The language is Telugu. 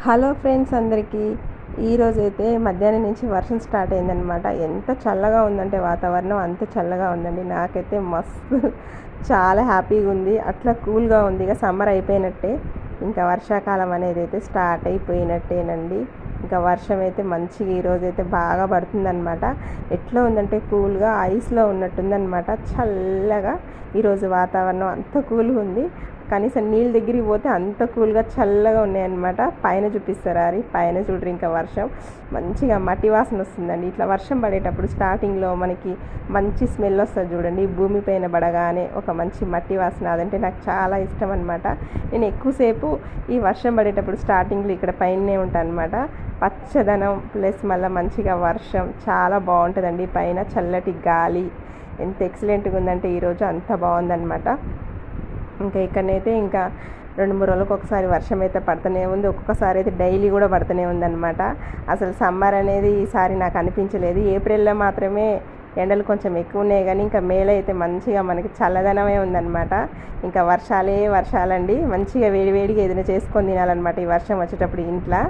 హలో ఫ్రెండ్స్ అందరికీ ఈరోజైతే మధ్యాహ్నం నుంచి వర్షం స్టార్ట్ అయిందనమాట. ఎంత చల్లగా ఉందంటే వాతావరణం అంత చల్లగా ఉందండి. నాకైతే మస్తు చాలా హ్యాపీగా ఉంది. అట్లా కూల్గా ఉంది. ఇక సమ్మర్ అయిపోయినట్టే, ఇంకా వర్షాకాలం అనేది అయితే స్టార్ట్ అయిపోయినట్టేనండి. ఇంకా వర్షం అయితే మంచిగా ఈరోజైతే బాగా పడుతుందన్నమాట. ఎట్లా ఉందంటే కూల్గా ఐస్లో ఉన్నట్టుందన్నమాట. చల్లగా ఈరోజు వాతావరణం అంత కూల్గా ఉంది. కనీసం నీళ్ళ దగ్గరికి పోతే అంత కూల్గా చల్లగా ఉన్నాయన్నమాట. పైన చూపిస్తారా అది, పైన చూడరు ఇంకా వర్షం మంచిగా మట్టి వాసన వస్తుందండి. ఇట్లా వర్షం పడేటప్పుడు స్టార్టింగ్లో మనకి మంచి స్మెల్ వస్తుంది చూడండి, భూమి పైన పడగానే ఒక మంచి మట్టి వాసన. అదంటే నాకు చాలా ఇష్టం అనమాట. నేను ఎక్కువసేపు ఈ వర్షం పడేటప్పుడు స్టార్టింగ్లో ఇక్కడ పైనే ఉంటాను అనమాట. పచ్చదనం ప్లస్ మళ్ళీ మంచిగా వర్షం చాలా బాగుంటుందండి. పైన చల్లటి గాలి ఎంత ఎక్సలెంట్గా ఉందంటే ఈరోజు అంత బాగుందన్నమాట. ఇంకా ఇక్కడనైతే ఇంకా 2-3 రోజులకు ఒకసారి వర్షం అయితే పడుతూనే ఉంది. ఒక్కొక్కసారి అయితే డైలీ కూడా పడుతూనే ఉందన్నమాట. అసలు సమ్మర్ అనేది ఈసారి నాకు అనిపించలేదు. ఏప్రిల్లో మాత్రమే ఎండలు కొంచెం ఎక్కువ ఉన్నాయి, కానీ ఇంకా మేలో అయితే మంచిగా మనకి చల్లదనమే ఉందన్నమాట. ఇంకా వర్షాలండి. మంచిగా వేడివేడిగా ఏదైనా చేసుకొని తినాలన్నమాట ఈ వర్షం వచ్చేటప్పుడు ఇంట్లో.